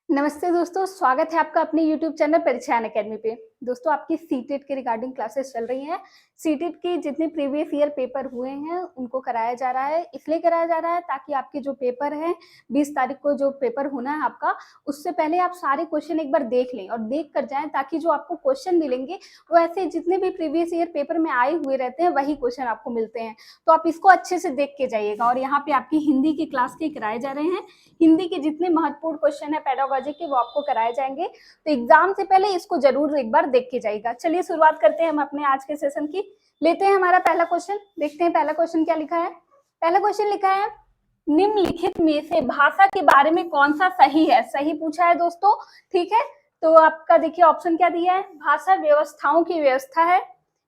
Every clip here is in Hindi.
नमस्ते दोस्तों, स्वागत है आपका अपने यूट्यूब चैनल परीक्षा अकेडमी पे। दोस्तों, आपकी सीटेट के रिगार्डिंग क्लासेस चल रही हैं। सीटेट के जितने प्रीवियस ईयर पेपर हुए हैं उनको कराया जा रहा है। इसलिए कराया जा रहा है ताकि आपके जो पेपर हैं 20 तारीख को जो पेपर होना है आपका, उससे पहले आप सारे क्वेश्चन एक बार देख लें और देख कर जाएं, ताकि जो आपको क्वेश्चन मिलेंगे वो ऐसे जितने भी प्रीवियस ईयर पेपर में आए हुए रहते हैं वही क्वेश्चन आपको मिलते हैं। तो आप इसको अच्छे से देख के जाइएगा। और यहाँ पे आपकी हिंदी की क्लास के कराए जा रहे हैं। हिंदी के जितने महत्वपूर्ण क्वेश्चन है पेडागोजी के वो आपको कराए जाएंगे। तो एग्जाम से पहले इसको जरूर एक बार देख के जाइएगा। चलिए शुरुआत करते हैं हम अपने आज के सेशन की। लेते हैं हमारा पहला क्वेश्चन, देखते हैं पहला क्वेश्चन क्या लिखा है। पहला क्वेश्चन लिखा है, निम्नलिखित में से भाषा के बारे में कौन सा सही है। सही पूछा है दोस्तों, ठीक है। तो आपका देखिए ऑप्शन क्या दिया है, भाषा व्यवस्थाओं की व्यवस्था है।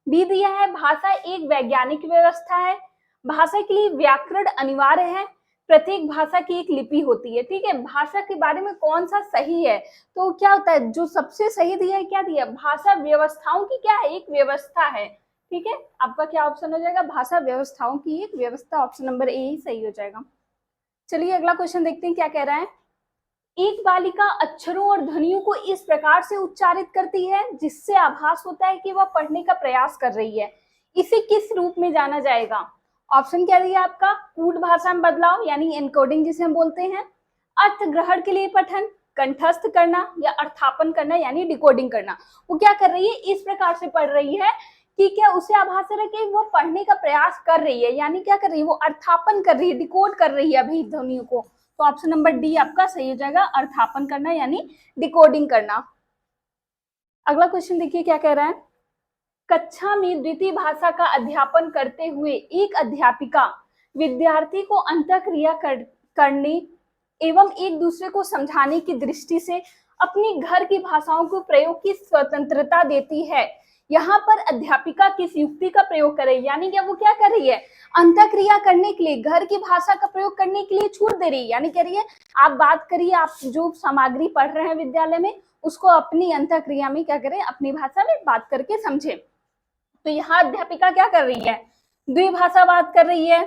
बी दिया है, भाषा एक वैज्ञानिक व्यवस्था है। भाषा के लिए व्याकरण अनिवार्य है। प्रत्येक भाषा की एक लिपि होती है। ठीक है, भाषा के बारे में कौन सा सही है। तो क्या होता है, जो सबसे सही दिया है क्या दिया, भाषा व्यवस्थाओं की क्या है, एक व्यवस्था है। ठीक है, आपका क्या ऑप्शन हो जाएगा, भाषा व्यवस्थाओं की एक व्यवस्था। ऑप्शन नंबर ए ही सही हो जाएगा। चलिए अगला क्वेश्चन देखते हैं क्या कह रहा है। एक बालिका अक्षरों और ध्वनियों को इस प्रकार से उच्चारित करती है जिससे आभास होता है कि वह पढ़ने का प्रयास कर रही है। इसे किस रूप में जाना जाएगा। ऑप्शन क्या दिया आपका, कूट भाषा में बदलाव यानी एनकोडिंग जिसे हम बोलते हैं, अर्थ ग्रहण के लिए पठन, कंठस्थ करना, या अर्थापन करना यानी डिकोडिंग करना। वो क्या कर रही है, इस प्रकार से पढ़ रही है कि क्या उसे आभास हो रहा है कि वो पढ़ने का प्रयास कर रही है, यानी क्या कर रही है, वो अर्थापन कर रही है, डिकोड कर रही है अभी ध्वनियों को। तो ऑप्शन नंबर डी आपका सही हो जाएगा, अर्थापन करना यानी डिकोडिंग करना। अगला क्वेश्चन देखिए क्या कह रहा है। कक्षा में द्वितीय भाषा का अध्यापन करते हुए एक अध्यापिका विद्यार्थी को अंतःक्रिया करने एवं एक दूसरे को समझाने की दृष्टि से अपनी घर की भाषाओं को प्रयोग की स्वतंत्रता देती है। यहाँ पर अध्यापिका किस युक्ति का प्रयोग करे, यानी कि वो क्या कर रही है, अंतःक्रिया करने के लिए घर की भाषा का प्रयोग करने के लिए छूट दे रही है। यानी कह रही है आप बात करिए, आप जो सामग्री पढ़ रहे हैं विद्यालय में उसको अपनी अंतःक्रिया में क्या करें, अपनी भाषा में बात करके समझे। तो यहाँ अध्यापिका क्या कर रही है, द्विभाषावाद कर रही है।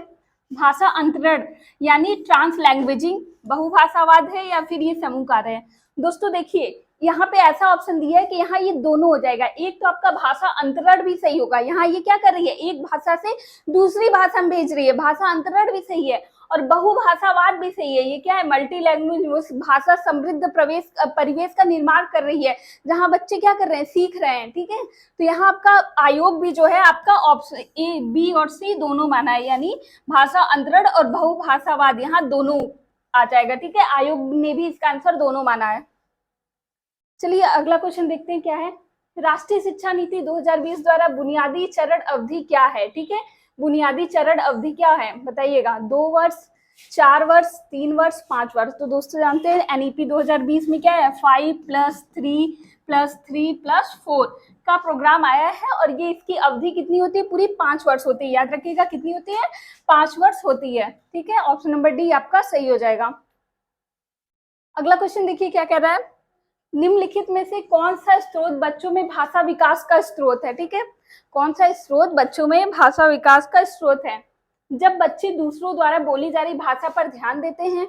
भाषा अंतरण यानी ट्रांस लैंग्वेजिंग बहुभाषावाद है या फिर ये समूह कार्य है। दोस्तों देखिए यहाँ पे ऐसा ऑप्शन दिया है कि यहाँ ये दोनों हो जाएगा। एक तो आपका भाषा अंतरण भी सही होगा, यहाँ ये क्या कर रही है, एक भाषा से दूसरी भाषा में भेज रही है, भाषा अंतरण भी सही है और बहुभाषावाद भी सही है। ये क्या है, मल्टी लैंग्वेज भाषा समृद्ध परिवेश का निर्माण कर रही है, जहाँ बच्चे क्या कर रहे हैं, सीख रहे हैं। ठीक है, तो यहाँ आपका आयोग भी जो है आपका ऑप्शन ए बी और सी दोनों माना है, यानी भाषा अंतरण और बहुभाषावाद यहाँ दोनों आ जाएगा। ठीक है, आयोग ने भी इसका आंसर दोनों माना है। चलिए अगला क्वेश्चन देखते हैं क्या है। राष्ट्रीय शिक्षा नीति 2020 द्वारा बुनियादी चरण अवधि क्या है। ठीक है, बुनियादी चरण अवधि क्या है बताइएगा, 2 वर्ष, 4 वर्ष, 3 वर्ष, 5 वर्ष। तो दोस्तों जानते हैं एनईपी 2020 में क्या है, 5+3+3+4 का प्रोग्राम आया है और ये इसकी अवधि कितनी होती है, पूरी 5 वर्ष होती है। याद रखिएगा कितनी होती है, 5 वर्ष होती है। ठीक है, ऑप्शन नंबर डी आपका सही हो जाएगा। अगला क्वेश्चन देखिए क्या कह रहा है, निम्नलिखित में से कौन सा स्रोत बच्चों में भाषा विकास का स्रोत है। ठीक है, कौन सा स्रोत बच्चों में भाषा विकास का स्रोत है। जब बच्चे दूसरों द्वारा बोली जा रही भाषा पर ध्यान देते हैं,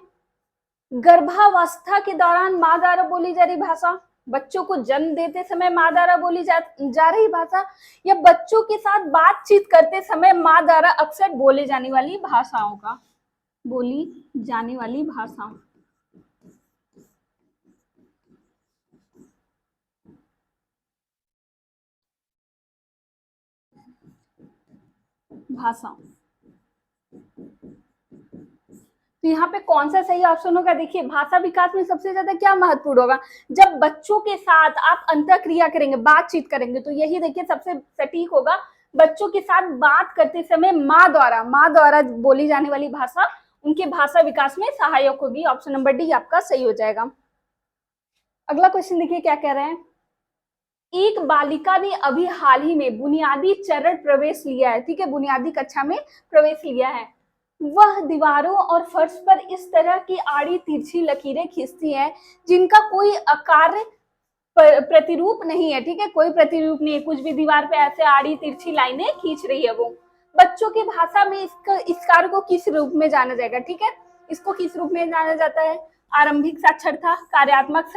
गर्भावस्था के दौरान माँ द्वारा बोली जा रही भाषा, बच्चों को जन्म देते समय माँ द्वारा बोली जा रही भाषा, या बच्चों के साथ बातचीत करते समय माँ द्वारा अक्सर बोले जाने वाली भाषाओं का, बोली जाने वाली भाषाओं। भाषा, तो यहाँ पे कौन सा सही ऑप्शन होगा, देखिए भाषा विकास में सबसे ज्यादा क्या महत्वपूर्ण होगा, जब बच्चों के साथ आप अंतःक्रिया करेंगे, बातचीत करेंगे, तो यही देखिए सबसे सटीक होगा। बच्चों के साथ बात करते समय माँ द्वारा बोली जाने वाली भाषा उनके भाषा विकास में सहायक होगी। ऑप्शन नंबर डी आपका सही हो जाएगा। अगला क्वेश्चन देखिए क्या कह रहे हैं, एक बालिका ने अभी हाल ही में बुनियादी चरण प्रवेश लिया है। ठीक है, बुनियादी कक्षा में प्रवेश लिया है। वह दीवारों और फर्श पर इस तरह की आड़ी तिरछी लकीरें खींचती है जिनका कोई आकार प्रतिरूप नहीं है। ठीक है, कोई प्रतिरूप नहीं है, कुछ भी दीवार पे ऐसे आड़ी तिरछी लाइनें खींच रही है वो। बच्चों की भाषा में इस कार्य को किस रूप में जाना जाएगा। ठीक है, इसको किस रूप में जाना जाता है, आरंभिक साक्षरता, कार्यात्मक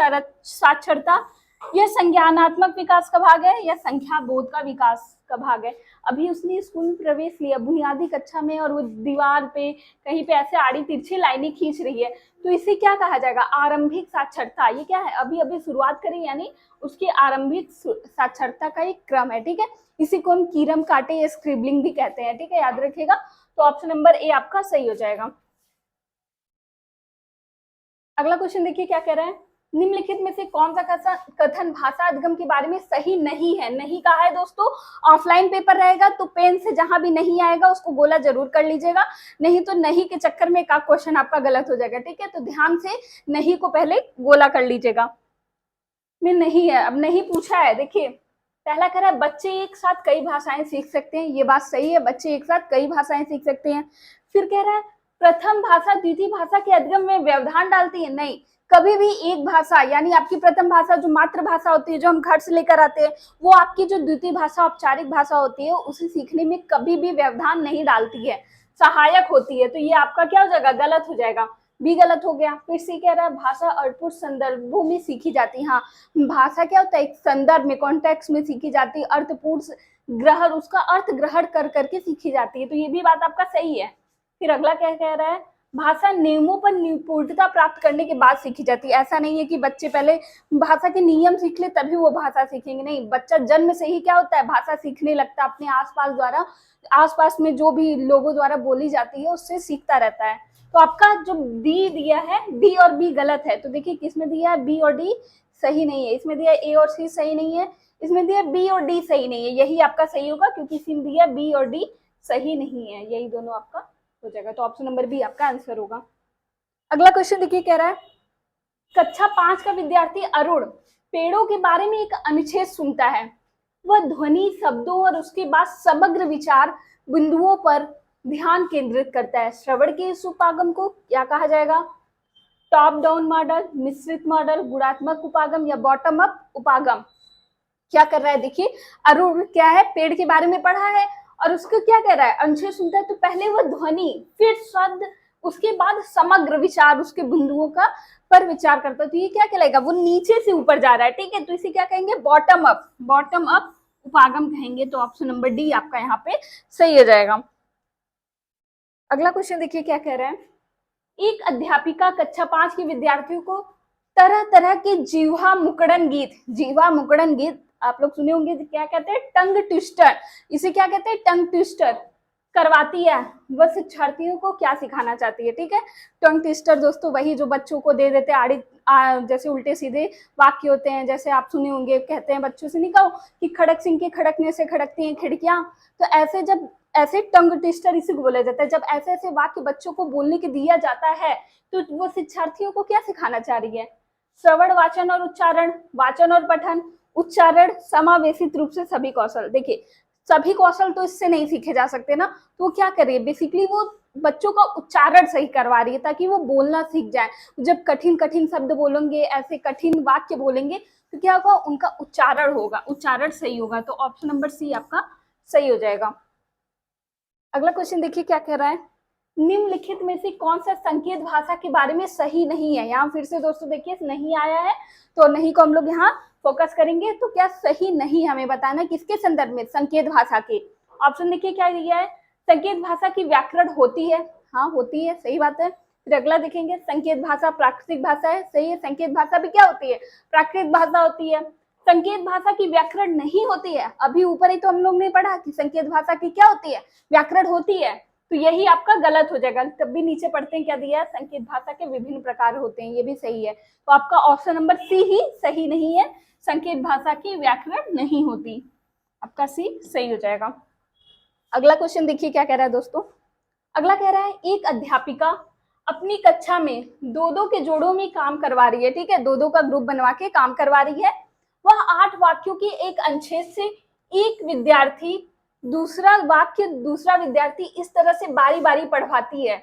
साक्षरता, यह संज्ञानात्मक विकास का भाग है या संख्या बोध का विकास का भाग है। अभी उसने स्कूल में प्रवेश लिया बुनियादी कक्षा में और वो दीवार पे कहीं पे ऐसे आड़ी तिरछी लाइनें खींच रही है, तो इसे क्या कहा जाएगा? आरंभिक साक्षरता। ये क्या है? अभी अभी शुरुआत करी, यानी उसकी आरंभिक साक्षरता का एक क्रम है। ठीक है, इसी को हम कीरम काटे या स्क्रिबलिंग भी कहते हैं। ठीक है, याद रखिएगा। तो ऑप्शन नंबर ए आपका सही हो जाएगा। अगला क्वेश्चन देखिए क्या कह रहा है, निम्नलिखित में से कौन सा कथन भाषा अधिगम के बारे में सही नहीं है? नहीं कहा है दोस्तों, ऑफलाइन पेपर रहेगा तो पेन से जहां भी नहीं आएगा उसको गोला जरूर कर लीजिएगा, नहीं तो नहीं के चक्कर में एक क्वेश्चन आपका गलत हो जाएगा। ठीक है, तो ध्यान से नहीं को पहले गोला कर लीजिएगा। में नहीं है, अब नहीं पूछा है। देखिए पहला कह रहा है बच्चे एक साथ कई भाषाएं सीख सकते हैं, ये बात सही है, बच्चे एक साथ कई भाषाएं सीख सकते हैं। फिर कह रहा है प्रथम भाषा द्वितीय भाषा के अधिगम में व्यवधान डालती है, नहीं, कभी भी एक भाषा यानी आपकी प्रथम भाषा जो मातृभाषा होती है, जो हम घर से लेकर आते हैं, वो आपकी जो द्वितीय भाषा औपचारिक भाषा होती है उसे सीखने में कभी भी व्यवधान नहीं डालती है, सहायक होती है। तो ये आपका क्या हो जाएगा? गलत हो जाएगा, भी गलत हो गया। फिर सी कह रहा है भाषा अर्थपूर्ण संदर्भों में सीखी जाती है। हाँ, भाषा क्या होता है? एक संदर्भ में, कॉन्टेक्स्ट में सीखी जाती है, अर्थपूर्ण ग्रहण, उसका अर्थ ग्रहण कर करके सीखी जाती है। तो ये भी बात आपका सही है। फिर अगला क्या कह रहा है, भाषा नियमों पर निपुणता प्राप्त करने के बाद सीखी जाती है। ऐसा नहीं है कि बच्चे पहले भाषा के नियम सीख ले तभी वो भाषा सीखेंगे, नहीं, बच्चा जन्म से ही क्या होता है? भाषा सीखने लगता है, अपने आसपास में जो भी लोगों द्वारा बोली जाती है उससे सीखता रहता है। तो आपका जो डी दिया है, डी और बी गलत है। तो देखिए किसमें दिया है? बी और डी सही नहीं है, इसमें दिया ए और सी सही नहीं है, इसमें दिया बी और डी सही नहीं है। यही आपका सही होगा क्योंकि इसमें दिया बी और डी सही नहीं है, यही दोनों आपका हो जाएगा। तो ऑप्शन नंबर बी आपका आंसर होगा। अगला क्वेश्चन देखिए कह रहा है कक्षा 5 का विद्यार्थी अरुण पेड़ों के बारे में एक अनुच्छेद सुनता है, वह ध्वनि, शब्दों और उसके बाद समग्र विचार बिंदुओं पर ध्यान केंद्रित करता है। श्रवण के इस उपागम को क्या कहा जाएगा? टॉप डाउन मॉडल, मिश्रित मॉडल, गुणात्मक उपागम या बॉटम अप उपागम? क्या कर रहा है? देखिए अरुण क्या है? पेड़ के बारे में पढ़ा है और उसको क्या कह रहा है? अनुच्छेद सुनता है तो पहले वह ध्वनि, फिर शब्द, उसके बाद समग्र विचार, उसके बिंदुओं का पर विचार करता है। तो ये क्या कहलाएगा? वो नीचे से ऊपर जा रहा है। ठीक है, तो इसे क्या कहेंगे? बॉटम अप उपागम कहेंगे। तो ऑप्शन नंबर डी आपका यहाँ पे सही हो जाएगा। अगला क्वेश्चन देखिए क्या कह रहा है, एक अध्यापिका कक्षा 5 के विद्यार्थियों को तरह तरह के जीवा मुकड़न गीत आप लोग सुने होंगे, क्या कहते हैं? Tongue twister. इसे क्या कहते हैं? टंग ट्विस्टर करवाती है। वह शिक्षार्थियों को क्या सिखाना चाहती है? ठीक है, टंग ट्विस्टर दोस्तों वही जो बच्चों को दे देते जैसे उल्टे सीधे वाक्य होते हैं, जैसे आप सुने होंगे, कहते हैं बच्चों से निकालो कि खड़क सिंह के खड़कने से खड़कती हैं खिड़कियां। तो ऐसे टंग ट्विस्टर इसी को बोला जाता है। जब ऐसे ऐसे वाक्य बच्चों को बोलने के दिया जाता है तो वो शिक्षार्थियों को क्या सिखाना चाह रही है? श्रवण, वाचन और उच्चारण, वाचन और पठन, उच्चारण, समावेशित रूप से सभी कौशल। देखिए सभी कौशल तो इससे नहीं सीखे जा सकते ना, तो वो क्या कर रही है? बेसिकली वो बच्चों का उच्चारण सही करवा रही है ताकि वो बोलना सीख जाए। जब कठिन कठिन शब्द बोलेंगे, ऐसे कठिन वाक्य बोलेंगे तो क्या होगा? उनका उच्चारण सही होगा। तो ऑप्शन नंबर सी आपका सही हो जाएगा। अगला क्वेश्चन देखिए क्या कह रहा है, निम्नलिखित में से कौन सा संकेत भाषा के बारे में सही नहीं है? यहाँ फिर से दोस्तों देखिए नहीं आया है तो नहीं को हम लोग यहाँ फोकस करेंगे। तो क्या सही नहीं हमें बताना, किसके संदर्भ में? संकेत भाषा के। ऑप्शन देखिए क्या दिया है, संकेत भाषा की व्याकरण होती है, हाँ होती है, सही बात है। फिर अगला देखेंगे संकेत भाषा प्राकृतिक भाषा है, सही है, संकेत भाषा भी क्या होती है? प्राकृतिक भाषा होती है। संकेत भाषा की व्याकरण नहीं होती है, अभी ऊपर ही तो हम लोग ने पढ़ा कि संकेत भाषा की क्या होती है? व्याकरण होती है। तो यही आपका गलत हो जाएगा। तब भी नीचे पढ़ते हैं क्या दिया है, संकेत भाषा के विभिन्न प्रकार होते हैं, ये भी सही है। तो आपका ऑप्शन नंबर सी ही सही नहीं है, संकेत भाषा की व्याकरण नहीं होती, आपका सी सही हो जाएगा। अगला क्वेश्चन देखिए क्या कह रहा है दोस्तों। अगला कह रहा है एक अध्यापिका अपनी कक्षा में दो के जोड़ों में काम करवा रही है, ठीक है, दो का ग्रुप बनवा के काम करवा रही है। वह 8 वाक्यों के एक अनुच्छेद से एक विद्यार्थी दूसरा विद्यार्थी इस तरह से बारी बारी पढ़वाती है।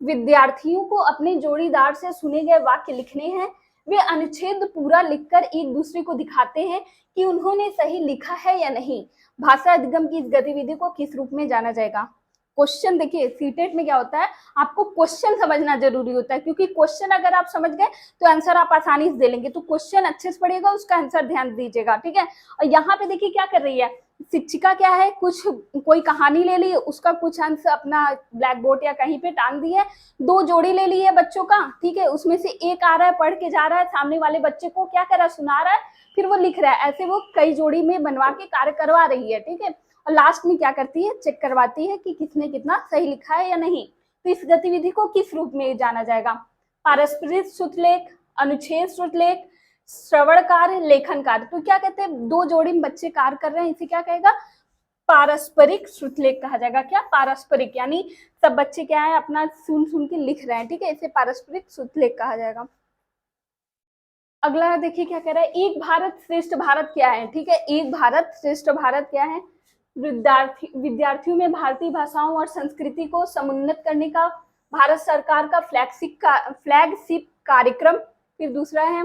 विद्यार्थियों को अपने जोड़ीदार से सुने गए वाक्य लिखने हैं। वे अनुच्छेद पूरा लिखकर एक दूसरे को दिखाते हैं कि उन्होंने सही लिखा है या नहीं। भाषा अधिगम की इस गतिविधि को किस रूप में जाना जाएगा? क्वेश्चन देखिए सीटेट में क्या होता है, आपको क्वेश्चन समझना जरूरी होता है, क्योंकि क्वेश्चन अगर आप समझ गए तो आंसर आप आसानी से दे लेंगे। तो क्वेश्चन अच्छे से पढ़िएगा, उसका आंसर ध्यान दीजिएगा, ठीक है। और यहाँ पे देखिए क्या कर रही है शिक्षिका, क्या है कुछ कोई कहानी ले ली, उसका कुछ अंश अपना ब्लैक बोर्ड या कहीं पे टांग दी है, 2 जोड़ी ले ली है बच्चों का, ठीक है, उसमें से एक आ रहा है पढ़ के जा रहा है, सामने वाले बच्चे को क्या कर रहा है सुना रहा है, फिर वो लिख रहा है, ऐसे वो कई जोड़ी में बनवा के कार्य करवा रही है, ठीक है। और लास्ट में क्या करती है चेक करवाती है कि किसने कितना सही लिखा है या नहीं। तो इस गतिविधि को किस रूप में जाना जाएगा, पारस्परिक श्रुतलेख, अनुच्छेद श्रुतलेख, श्रवण कार्य, लेखन कार्य। तो क्या कहते हैं 2 जोड़ी में बच्चे कार्य कर रहे हैं, इसे क्या कहेगा पारस्परिक श्रुतलेख कहा जाएगा। क्या पारस्परिक, यानी सब बच्चे क्या है अपना सुन सुन के लिख रहे हैं, ठीक है, इसे पारस्परिक श्रुतलेख कहा जाएगा। अगला देखिए क्या कह रहा है, एक भारत श्रेष्ठ भारत क्या है, ठीक है, एक भारत श्रेष्ठ भारत क्या है, विद्यार्थियों में भारतीय भाषाओं और संस्कृति को समुन्नत करने का भारत सरकार का फ्लैगशिप कार्यक्रम। फिर दूसरा है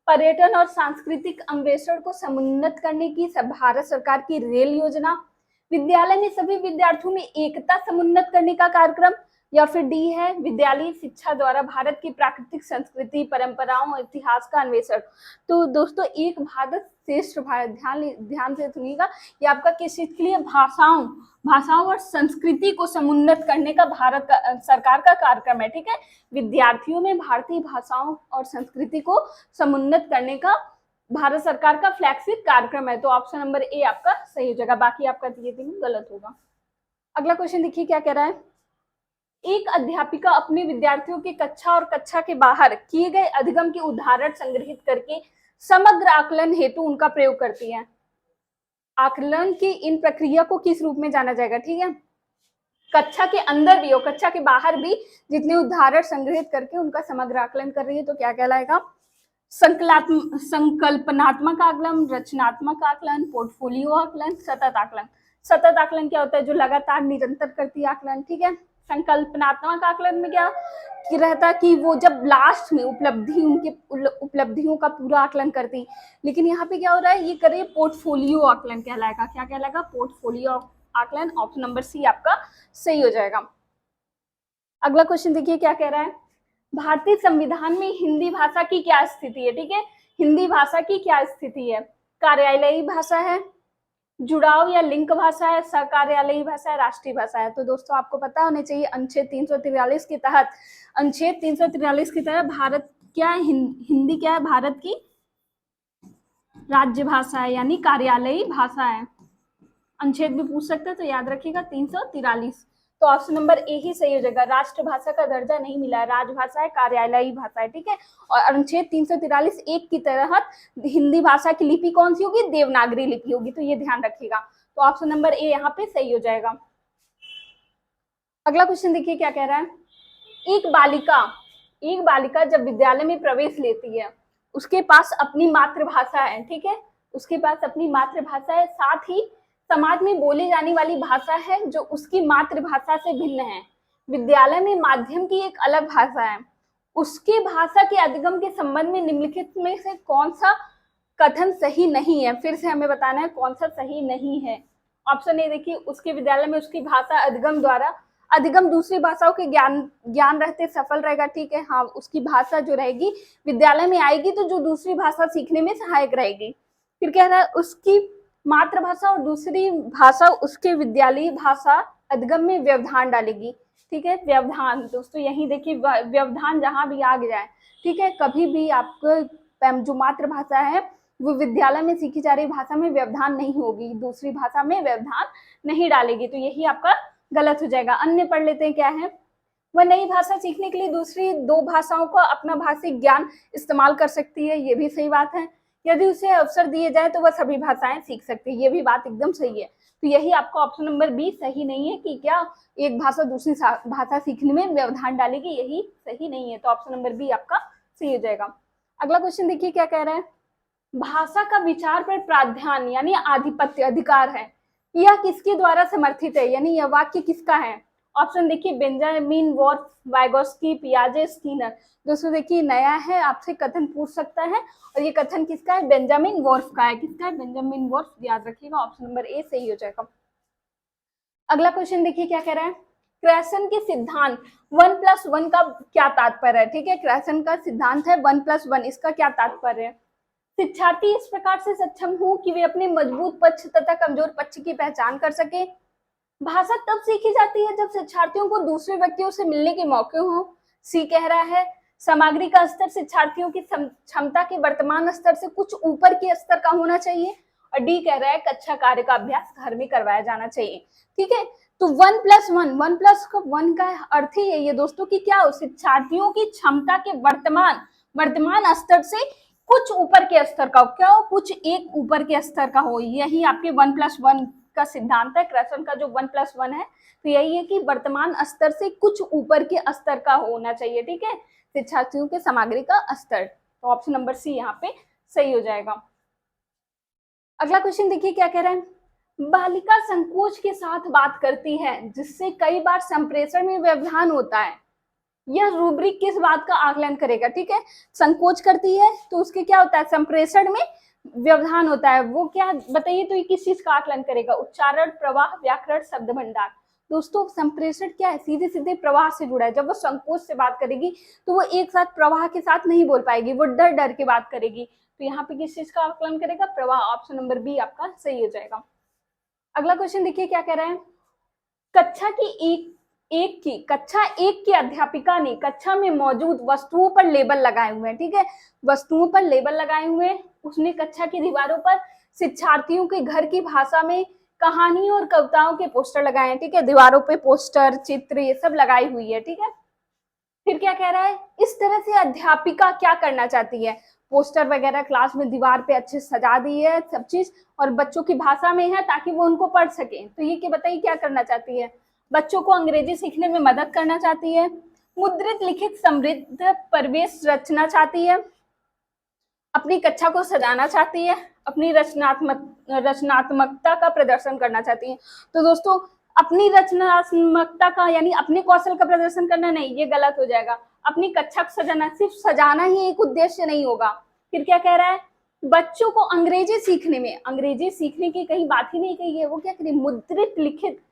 पर्यटन और सांस्कृतिक अन्वेषण को समुन्नत करने की भारत सरकार की रेल योजना। विद्यालय में सभी विद्यार्थियों में एकता समुन्नत करने का कार्यक्रम। या फिर डी है विद्यालय शिक्षा द्वारा भारत की प्राकृतिक संस्कृति, परंपराओं और इतिहास का अन्वेषण। तो दोस्तों एक भारत श्रेष्ठ भारत, ध्यान से सुनिएगा, ये आपका किस चीज के लिए, भाषाओं और संस्कृति को समुन्नत करने का भारत सरकार का कार्यक्रम है, ठीक है। विद्यार्थियों में भारतीय भाषाओं और संस्कृति को समुन्नत करने का भारत सरकार का फ्लैगशिप कार्यक्रम है। तो ऑप्शन नंबर ए आपका सही हो जाएगा, बाकी आपका ये गलत होगा। अगला क्वेश्चन देखिए क्या कह रहा है, एक अध्यापिका अपने विद्यार्थियों के कक्षा और कक्षा के बाहर किए गए अधिगम के उदाहरण संग्रहित करके समग्र आकलन हेतु उनका प्रयोग करती है। आकलन की इन प्रक्रिया को किस रूप में जाना जाएगा, ठीक है, कक्षा के अंदर भी और कक्षा के बाहर भी जितने उदाहरण संग्रहित करके उनका समग्र आकलन कर रही है, तो क्या कहलाएगा, संकल्पनात्मक आकलन, रचनात्मक आकलन, पोर्टफोलियो आकलन, सतत आकलन। सतत आकलन क्या होता है, जो लगातार निरंतर करती है आकलन, ठीक है। संकल्पनात्मक आकलन में क्या रहता कि वो जब लास्ट में उपलब्धियों का पूरा आकलन करती, लेकिन यहाँ पे क्या हो रहा है, ये करे पोर्टफोलियो आकलन कहलाएगा। क्या कहलाएगा, पोर्टफोलियो आकलन। ऑप्शन नंबर सी आपका सही हो जाएगा। अगला क्वेश्चन देखिए क्या कह रहा है, भारतीय संविधान में हिंदी भाषा की क्या स्थिति है, ठीक है, हिंदी भाषा की क्या स्थिति है, कार्यालयी भाषा है, जुड़ाव या लिंक भाषा है, सकार्यालयी भाषा है, राष्ट्रीय भाषा है। तो दोस्तों आपको पता होना चाहिए अनुच्छेद 343 के तहत, अनुच्छेद 343 के तहत भारत क्या है, हिंदी क्या है, भारत की राज्य भाषा है, यानी कार्यालयी भाषा है। अनुच्छेद भी पूछ सकते हैं तो याद रखिएगा 343। तो ऑप्शन नंबर ए ही सही हो जाएगा, राष्ट्रभाषा का दर्जा नहीं मिला है, राजभाषा है, कार्यालयी भाषा है, ठीक है। और अनुच्छेद 343 एक की तहत हिंदी भाषा की लिपि कौन सी होगी, देवनागरी लिपि होगी, तो ये ध्यान रखिएगा। तो ऑप्शन नंबर ए यहाँ पे सही हो जाएगा। अगला क्वेश्चन देखिए क्या कह रहा है, एक बालिका जब विद्यालय में प्रवेश लेती है, उसके पास अपनी मातृभाषा है, ठीक है, उसके पास अपनी मातृभाषा है, साथ ही समाज में बोली जाने वाली भाषा है जो उसकी मातृभाषा से भिन्न है। विद्यालय में माध्यम की एक अलग भाषा है, उसकी भाषा के अधिगम के संबंध में निम्नलिखित में से कौन सा कथन सही नहीं है। फिर से हमें बताना है कौन सा सही नहीं है। ऑप्शन ए देखिए, उसके विद्यालय में उसकी भाषा अधिगम द्वारा, अधिगम दूसरी भाषाओं के ज्ञान रहते सफल रहेगा, ठीक है, हाँ, उसकी भाषा जो रहेगी विद्यालय में आएगी तो जो दूसरी भाषा सीखने में सहायक रहेगी। फिर कह रहा है उसकी मातृभाषा और दूसरी भाषा उसके विद्यालयी भाषा अधिगम में व्यवधान डालेगी, ठीक है, व्यवधान। दोस्तों यही देखिए व्यवधान जहां भी आ जाए, ठीक है, कभी भी आपको जो मातृभाषा है वो विद्यालय में सीखी जा रही भाषा में व्यवधान नहीं होगी, दूसरी भाषा में व्यवधान नहीं डालेगी, तो यही आपका गलत हो जाएगा। अन्य पढ़ लेते हैं क्या है, वह नई भाषा सीखने के लिए दूसरी 2 भाषाओं का अपना भाषिक ज्ञान इस्तेमाल कर सकती है, ये भी सही बात है। यदि उसे अवसर दिए जाए तो वह सभी भाषाएं सीख सकती है, ये भी बात एकदम सही है। तो यही आपका ऑप्शन नंबर बी सही नहीं है कि क्या एक भाषा दूसरी भाषा सीखने में व्यवधान डालेगी, यही सही नहीं है। तो ऑप्शन नंबर बी आपका सही हो जाएगा। अगला क्वेश्चन देखिए क्या कह रहा है, भाषा का विचार पर प्राधान्य यानी आधिपत्य अधिकार है, यह किसके द्वारा समर्थित है, यानी यह वाक्य किसका है। ऑप्शन देखिए बेंजामिन वॉर्फ, वाइगोस्की, पियाजे, स्किनर। दोस्तों देखिए नया है, आपसे कथन पूछ सकता है और ये कथन किसका है, बेंजामिन वॉर्फ का है। किसका है, बेंजामिन वॉर्फ, याद रखिएगा, ऑप्शन नंबर ए सही हो जाएगा। अगला क्वेश्चन देखिए क्या कह रहा है, क्रेसन के सिद्धांत 1+1 का क्या तात्पर्य है? ठीक है, क्रेसन का सिद्धांत है 1+1, इसका क्या तात्पर्य है? शिक्षार्थी इस प्रकार से सक्षम हो कि वे अपने मजबूत पक्ष तथा कमजोर पक्ष की पहचान कर सके। भाषा तब सीखी जाती है जब शिक्षार्थियों को दूसरे व्यक्तियों से मिलने के मौके हो। सी कह रहा है सामग्री का स्तर शिक्षार्थियों की क्षमता के वर्तमान स्तर से कुछ ऊपर के स्तर का होना चाहिए। और डी कह रहा है कक्षा कार्य का अभ्यास घर में करवाया जाना चाहिए। ठीक है, तो 1+1, 1+1 का अर्थ ही है ये दोस्तों कि क्या हो, शिक्षार्थियों की क्षमता के वर्तमान स्तर से कुछ ऊपर के स्तर का हो, क्या हो, कुछ एक ऊपर के स्तर का हो। यही आपके 1+1 का सिद्धांत है। क्रेसन का जो 1+1 है तो यही है कि वर्तमान स्तर से कुछ ऊपर के स्तर का होना चाहिए। ठीक है, शिक्षार्थियों के सामग्री का स्तर। तो ऑप्शन नंबर सी यहाँ पे सही हो जाएगा। अगला क्वेश्चन देखिए क्या कह रहा है, बालिका संकोच के साथ बात करती है जिससे कई बार संप्रेषण में व्यवधान होता है। यह रूब्रिक किस बात का आकलन करेगा? ठीक है, संकोच करती है तो उसके क्या होता है, संप्रेषण में व्यवधान होता है, वो क्या बताइए, तो ये किस चीज का आकलन करेगा? उच्चारण, प्रवाह, व्याकरण, शब्द भंडार। दोस्तों संप्रेषण क्या है, सीधे सीधे प्रवाह से जुड़ा है। जब वो संकोच से बात करेगी तो वो एक साथ प्रवाह के साथ नहीं बोल पाएगी, वो डर डर के बात करेगी। तो यहाँ पे किस चीज का आकलन करेगा? प्रवाह। ऑप्शन नंबर बी आपका सही हो जाएगा। अगला क्वेश्चन देखिए क्या कह रहा है, कक्षा एक की अध्यापिका ने कक्षा में मौजूद वस्तुओं पर लेबल लगाए हुए हैं। ठीक है, वस्तुओं पर लेबल लगाए हुए हैं। उसने कक्षा की दीवारों पर शिक्षार्थियों के घर की भाषा में कहानी और कविताओं के पोस्टर लगाए हैं। ठीक है, दीवारों पे पोस्टर, चित्र, ये सब लगाई हुई है। ठीक है, फिर क्या कह रहा है, इस तरह से अध्यापिका क्या करना चाहती है? पोस्टर वगैरह क्लास में दीवार पे अच्छे सजा दी है सब चीज, और बच्चों की भाषा में है ताकि वो उनको पढ़ सके। तो ये क्या बताइए क्या करना चाहती है? बच्चों को अंग्रेजी सीखने में मदद करना चाहती है, मुद्रित लिखित समृद्ध परिवेश रचना चाहती है, अपनी कक्षा को सजाना चाहती है, अपनी रचनात्मकता का प्रदर्शन करना चाहती है। तो दोस्तों अपनी रचनात्मकता का यानी अपने कौशल का प्रदर्शन करना नहीं, ये गलत हो जाएगा। अपनी कक्षा को सजाना, सिर्फ सजाना ही एक उद्देश्य नहीं होगा। फिर क्या कह रहा है, बच्चों को अंग्रेजी सीखने में, अंग्रेजी सीखने की कहीं बात ही नहीं कही है, वो क्या करें, मुद्रित लिखित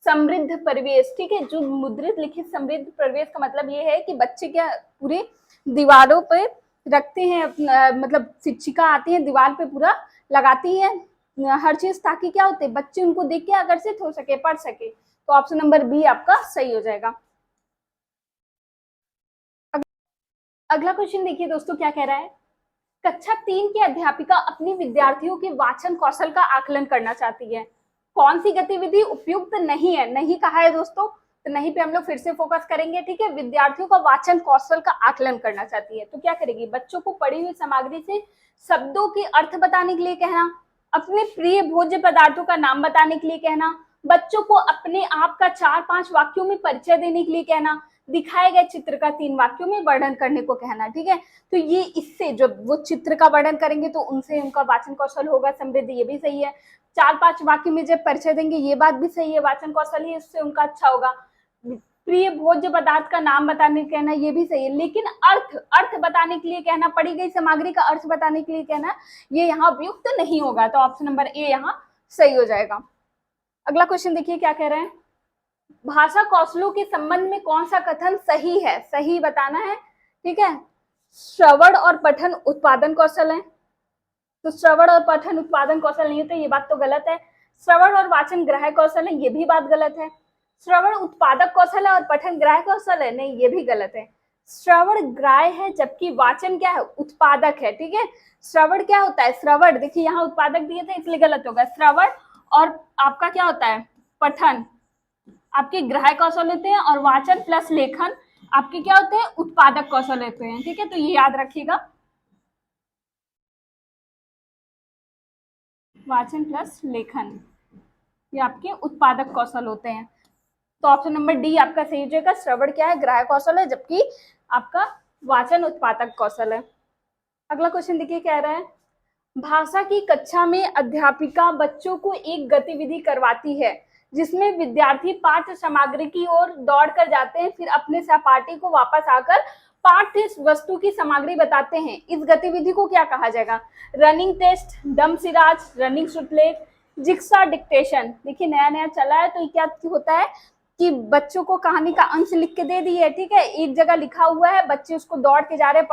समृद्ध परिवेश। ठीक है, जो मुद्रित लिखित समृद्ध परिवेश का मतलब ये है कि बच्चे क्या पूरे दीवारों पे रखते हैं, मतलब शिक्षिका आती है दीवार पे पूरा लगाती है हर चीज, ताकि क्या होते हैं, बच्चे उनको देख के आकर्षित हो सके, पढ़ सके। तो ऑप्शन नंबर बी आपका सही हो जाएगा। अगला क्वेश्चन देखिए दोस्तों क्या कह रहा है, कक्षा 3 की अध्यापिका अपनी विद्यार्थियों के वाचन कौशल का आकलन करना चाहती है। कौन सी गतिविधि उपयुक्त नहीं है? नहीं कहा है दोस्तों, तो नहीं पे हम लोग फिर से फोकस करेंगे। ठीक है, विद्यार्थियों का वाचन कौशल का आकलन करना चाहती है तो क्या करेगी, बच्चों को पढ़ी हुई सामग्री से शब्दों के अर्थ बताने के लिए कहना, अपने प्रिय भोज्य पदार्थों का नाम बताने के लिए कहना, बच्चों को अपने आप का 4-5 वाक्यों में परिचय देने के लिए कहना, दिखाए गए चित्र का 3 वाक्यों में वर्णन करने को कहना। ठीक है, तो ये इससे जब वो चित्र का वर्णन करेंगे तो उनसे उनका वाचन कौशल होगा समृद्ध, ये भी सही है। 4-5 वाक्य में जब परिचय देंगे, ये बात भी सही है, वाचन कौशल ही इससे उनका अच्छा होगा। प्रिय भोज्य पदार्थ का नाम बताने के कहना, ये भी सही है, लेकिन अर्थ बताने के लिए कहना, पढ़ी गई सामग्री का अर्थ बताने के लिए कहना, ये यहाँ उपयुक्त नहीं होगा। तो ऑप्शन नंबर ए यहाँ सही हो जाएगा। अगला क्वेश्चन देखिए क्या कह रहे हैं, भाषा कौशलों के संबंध में कौन सा कथन सही है? सही बताना है। ठीक है, श्रवण और पठन उत्पादन कौशल है, तो श्रवण और पठन उत्पादन कौशल नहीं होते, ये बात तो गलत है। श्रवण और वाचन ग्राह्य कौशल है, ये भी बात गलत है। श्रवण उत्पादक कौशल है और पठन ग्राह्य कौशल है, नहीं, ये भी गलत है। श्रवण ग्राह्य है जबकि वाचन क्या है, उत्पादक है। ठीक है, श्रवण क्या होता है, श्रवण देखिए यहाँ उत्पादक दिए थे इसलिए गलत होगा। श्रवण और आपका क्या होता है, पठन आपके ग्राह्य कौशल होते हैं, और वाचन प्लस लेखन आपके क्या होते हैं, उत्पादक कौशल होते हैं। ठीक है, तो ये याद रखिएगा, वाचन प्लस लेखन ये आपके उत्पादक कौशल होते हैं। तो ऑप्शन नंबर डी आपका सही हो जाएगा। श्रवण क्या है, ग्राह्य कौशल है, जबकि आपका वाचन उत्पादक कौशल है। अगला क्वेश्चन देखिए क्या रहा है, भाषा की कक्षा में अध्यापिका बच्चों को एक गतिविधि करवाती है जिसमें विद्यार्थी पाठ्य सामग्री की ओर दौड़ कर जाते हैं, फिर अपने सहपाठी को वापस आकर पाठ्य वस्तु की सामग्री बताते हैं। इस गतिविधि को क्या कहा जाएगा, रनिंग टेस्ट, डम सिराज, रनिंग श्रुतलेख, जिक्सा डिक्टेशन। देखिए नया नया चला है तो क्या होता है, कि बच्चों को कहानी का अंश लिख के दे दी है, ठीक है, एक जगह लिखा हुआ है, बच्चे उसको दौड़ के जा रहे हैं,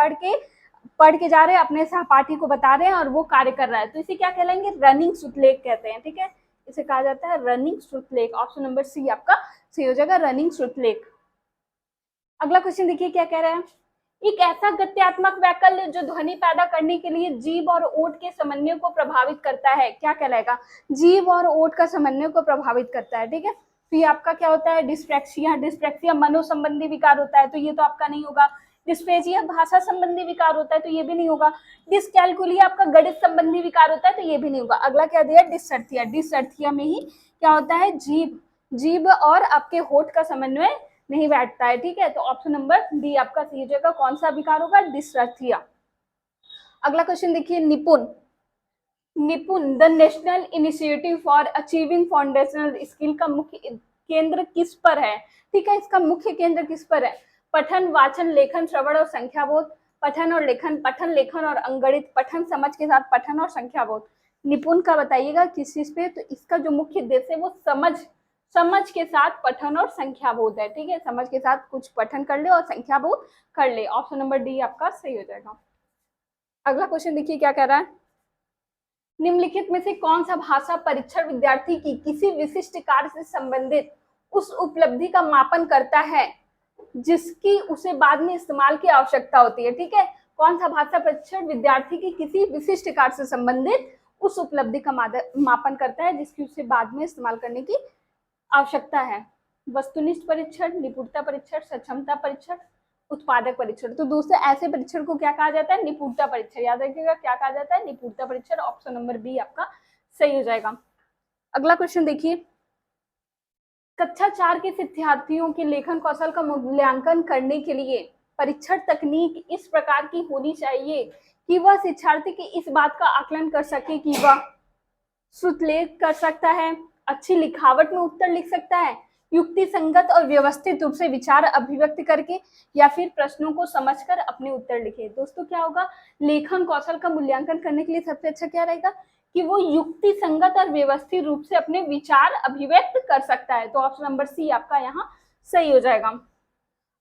पढ़ के जा रहे हैं, अपने सहपाठी को बता रहे हैं और वो कार्य कर रहा है, तो इसे क्या कहलाएंगे, रनिंग श्रुतलेख कहते हैं, ठीक है, इसे कहा जाता है रनिंग श्रुतलेख। ऑप्शन नंबर सी आपका सही हो जाएगा, रनिंग श्रुतलेख। अगला क्वेश्चन देखिए क्या कह रहा है, एक ऐसा गद्यात्मक वैकल्य जो ध्वनि पैदा करने के लिए जीभ और ओठ के समन्वय को प्रभावित करता है, क्या कहलाएगा, जीभ और ओठ का समन्वय को प्रभावित करता है, ठीक है। तो ये आपका क्या होता है, डिस्प्रैक्सिया। डिस्प्रैक्सिया मनो संबंधी विकार होता है, तो ये तो आपका नहीं होगा। डिस्फेजिया भाषा संबंधी विकार होता है, तो ये भी नहीं होगा। डिसकैलकुलिया आपका गणित संबंधी विकार होता है, तो ये भी नहीं होगा। अगला क्या दिया, डिसर्थिया। डिसर्थिया में ही क्या होता है, जीभ और आपके होठ का समन्वय नहीं बैठता है, ठीक है। तो ऑप्शन नंबर डी आपका सही हो जाएगा। कौन सा विकार होगा, डिसर्थिया। अगला क्वेश्चन देखिए, निपुण। The national initiative for achieving foundational skill का मुख्य केंद्र किस पर है, ठीक है, इसका मुख्य केंद्र किस पर है, पठन, वाचन, लेखन, श्रवण और संख्याबोध, पठन लेखन और अंगणित, पठन समझ के साथ पठन और संख्याबोध। निपुण का बताइएगा किस चीज पे, तो इसका जो मुख्य उद्देश्य है वो समझ के साथ पठन और संख्याबोध है, ठीक है, समझ के साथ कुछ पठन कर ले और संख्याबोध कर ले। ऑप्शन नंबर डी आपका सही हो जाएगा। अगला क्वेश्चन देखिए क्या कह रहा है, निम्नलिखित में से कौन सा भाषा परीक्षण विद्यार्थी की किसी विशिष्ट कार्य से संबंधित उस उपलब्धि का मापन करता है जिसकी उसे बाद में इस्तेमाल की आवश्यकता होती है, ठीक है। कौन सा भाषा परीक्षण विद्यार्थी की किसी विशिष्ट कार्य से संबंधित उस उपलब्धि का मापन करता है जिसकी उसे बाद में इस्तेमाल करने की आवश्यकता है, वस्तुनिष्ठ परीक्षण, निपुणता परीक्षण, सक्षमता परीक्षण, उत्पादक परीक्षण। तो दोस्तों ऐसे परीक्षण को क्या कहा जाता है, निपुणता परीक्षण। याद रखिएगा क्या कहा जाता है, निपुणता परीक्षण। ऑप्शन नंबर बी आपका सही हो जाएगा। अगला क्वेश्चन देखिए, कक्षा 4 के शिक्षार्थियों के लेखन कौशल का मूल्यांकन करने के लिए परीक्षण तकनीक इस प्रकार की होनी चाहिए कि वह शिक्षार्थी की इस बात का आकलन कर सके कि वह श्रुतलेख कर सकता है, अच्छी लिखावट में उत्तर लिख सकता है, युक्ति संगत और व्यवस्थित रूप से विचार अभिव्यक्त करके, या फिर प्रश्नों को समझकर अपने उत्तर लिखे। दोस्तों क्या होगा, लेखन कौशल का मूल्यांकन करने के लिए सबसे अच्छा क्या रहेगा कि वो युक्ति संगत और व्यवस्थित रूप से अपने विचार अभिव्यक्त कर सकता है। तो ऑप्शन नंबर सी आपका यहाँ सही हो जाएगा।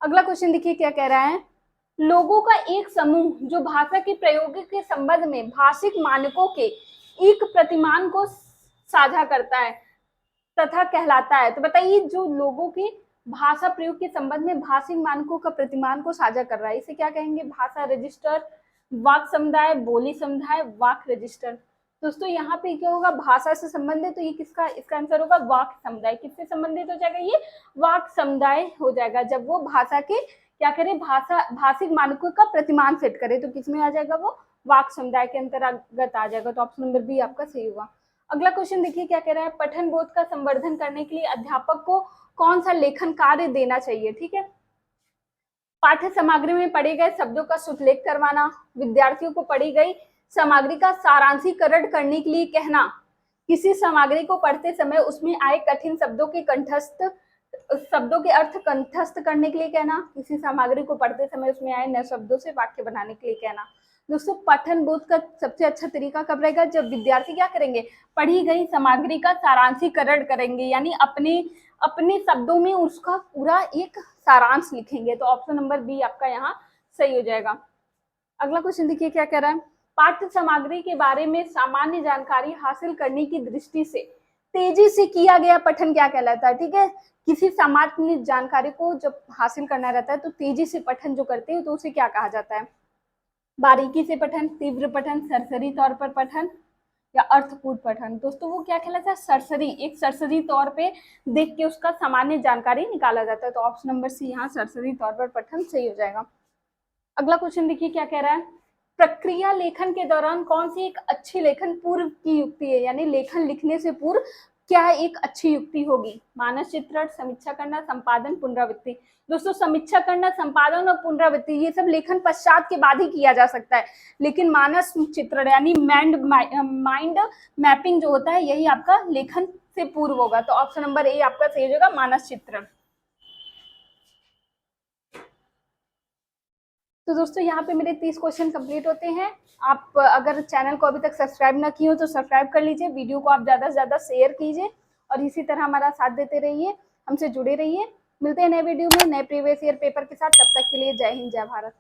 अगला क्वेश्चन देखिए क्या कह रहा है, लोगों का एक समूह जो भाषा के प्रयोग के संबंध में भाषिक मानकों के एक प्रतिमान को साझा करता है तथा कहलाता है। तो बताइए जो लोगों के भाषा प्रयोग के संबंध में भाषिक मानकों का प्रतिमान को साझा कर रहा है, इसे क्या कहेंगे, भाषा रजिस्टर, वाक समुदाय, बोली समुदाय, वाक रजिस्टर। दोस्तों यहाँ पे क्या होगा, भाषा से संबंधित, तो ये किसका, इसका आंसर होगा वाक समुदाय। किससे संबंधित हो जाएगा, ये वाक समुदाय हो जाएगा। जब वो भाषा के क्या करे, भाषिक मानकों का प्रतिमान सेट करे, तो किसमें आ जाएगा, वो वाक समुदाय के अंतर्गत आ जाएगा। तो ऑप्शन नंबर बी आपका सही होगा। अगला क्वेश्चन देखिए क्या कह रहा है, पठन बोध का संवर्धन करने के लिए अध्यापक को कौन सा लेखन कार्य देना चाहिए, ठीक है। पाठ्य सामग्री में पढ़े गए शब्दों का श्रुतलेख करवाना, विद्यार्थियों को पढ़ी गई सामग्री का सारांशीकरण करने के लिए कहना, किसी सामग्री को पढ़ते समय उसमें आए कठिन शब्दों के अर्थ कंठस्थ करने के लिए कहना, किसी सामग्री को पढ़ते समय उसमें आए नए शब्दों से वाक्य बनाने के लिए कहना। दोस्तों पठन बोध का सबसे अच्छा तरीका कब रहेगा, जब विद्यार्थी क्या करेंगे, पढ़ी गई सामग्री का सारांशीकरण करेंगे, यानी अपने शब्दों में उसका पूरा एक सारांश लिखेंगे। तो ऑप्शन नंबर बी आपका यहाँ सही हो जाएगा। अगला क्वेश्चन देखिए क्या कह रहा है, पाठ्य सामग्री के बारे में सामान्य जानकारी हासिल करने की दृष्टि से तेजी से किया गया पठन क्या कहलाता है, ठीक है। किसी सामान्य जानकारी को जब हासिल करना रहता है तो तेजी से पठन जो करते हैं तो उसे क्या कहा जाता है, बारीकी से पठन, तीव्र पठन, सरसरी तौर पर पठन या अर्थपूर्ण पठन। दोस्तों वो क्या कहलाता है, सरसरी, एक सरसरी तौर पे देख के उसका सामान्य जानकारी निकाला जाता है। तो ऑप्शन नंबर सी यहाँ सरसरी तौर पर पठन सही हो जाएगा। अगला क्वेश्चन देखिए क्या कह रहा है, प्रक्रिया लेखन के दौरान कौन सी एक अच्छी लेखन पूर्व की युक्ति है, यानी लेखन लिखने से पूर्व क्या एक अच्छी युक्ति होगी, मानस चित्रण, समीक्षा करना, संपादन, पुनरावृत्ति। दोस्तों समीक्षा करना, संपादन और पुनरावृत्ति ये सब लेखन पश्चात के बाद ही किया जा सकता है, लेकिन मानस चित्रण यानी माइंड मैपिंग जो होता है यही आपका लेखन से पूर्व होगा। तो ऑप्शन नंबर ए आपका सही हो जाएगा, मानस चित्रण। तो दोस्तों यहाँ पे मेरे 30 क्वेश्चन कंप्लीट होते हैं। आप अगर चैनल को अभी तक सब्सक्राइब ना किए हो तो सब्सक्राइब कर लीजिए, वीडियो को आप ज़्यादा से ज़्यादा शेयर कीजिए और इसी तरह हमारा साथ देते रहिए। हमसे जुड़े रहिए। मिलते हैं नए वीडियो में नए प्रीवियस ईयर पेपर के साथ। तब तक के लिए जय हिंद, जय भारत।